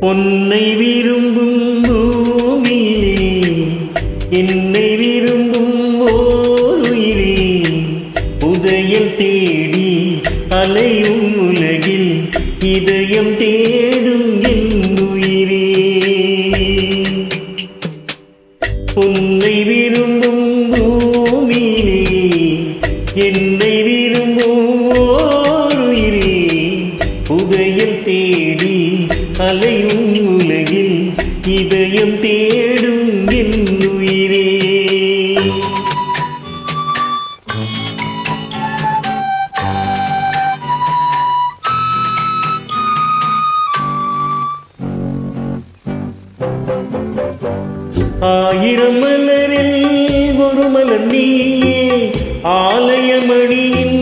பொன்னை விரும்பும் பூமியிலே என்னை விரும்பும் ஓருயிரே உதயம் தேடி அலையும் உலகில் இதயம் தேடும் என் உயிரே. பொன்னை விரும்பும் பூமியிலே என்னை விரும்பும் ஓருயிரே உதயம் தேடி அலையும் உலகில் இதயம் தேடும் என் உயிரே. ஆயிரம் மலரில் ஒரு மலர் நீயே ஆலயமணியின்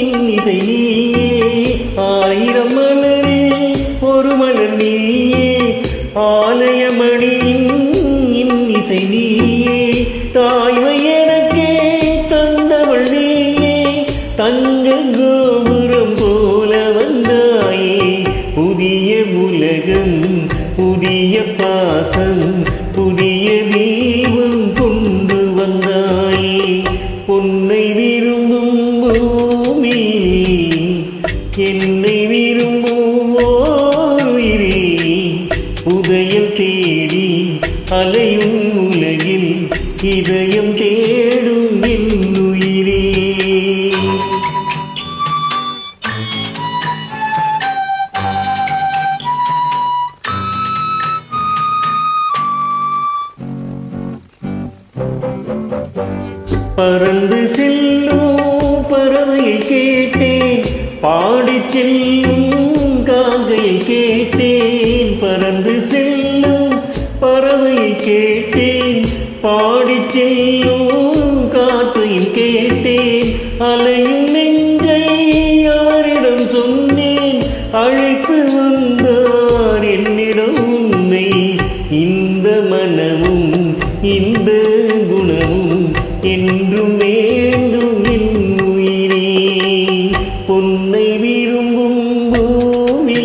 இன்னிசை நீயே. ஆயிரம் மலரில் ஒரு மலர் நீயே ஆலயமணியின் இன்னிசை நீயே. தாய்மை எனக்கே தந்தவள் நீயே தங்க கோபுரம் போல வந்தாயே. புதிய உலகம் புதிய பாசம் புதிய தெய்வம் கொண்டு வந்தாயே. பொன்னை விரும்பும் பூமி என்னை விரும்பும் ஓருயிரே உதயம் தேடி அலையும் உலகில் இதயம் தேடும் என் உயிரே. பறந்து செல்லும் பறவையை கேட்டேன் பாடிச் செல்லும் காக்கையை கேட்டேன். பறந்து செல்லும் பறவையை கேட்டேன் பாடிச் செல்லும் காற்றையும் கேட்டேன். அலையும் நெஞ்சை யாரிடம் சொன்னேன் அழைத்து வந்தார் என்னிடம் உன்னை. இந்த மனமும் இந்த குணமும் என்றும் வேண்டும் என் உயிரே. பொன்னை விரும்பும் பூமி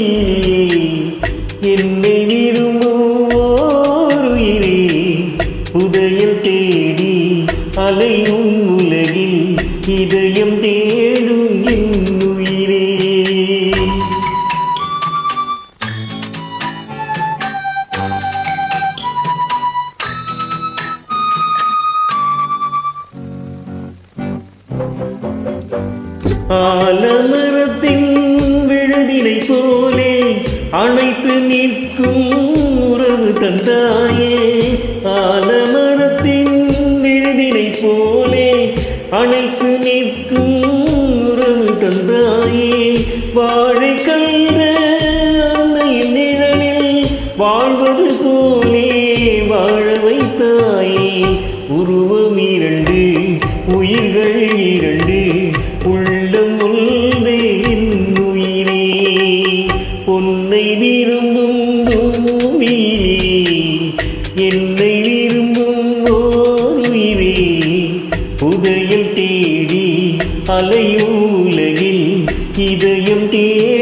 என்னை விரும்பும் ஓருயிரே உதயம் தேடி அலையும் உலகில் இதயம் தேடும் என் உயிரே. ஆலமரத்தின் விழுதினை போலே அணைத்து நிற்கும் உறவு தந்தாயே. ஆலமரத்தின் விழுதினை போலே அணைத்து நிற்கும் உறவு தந்தாயே. வாழை கன்ற அன்னையின் நிழலில் வாழ்வது போலே வாழ வைத்தாயே. உருவம் இரண்டு உயிர்கள் இரண்டு உள்ளம் ஒன்றே என் உயிரே. பொன்னை விரும்பும் பூமி என்னை விரும்பும் ஓருயிரே உதயம் தேடி அலையும் உலகில் இதயம் தேடும்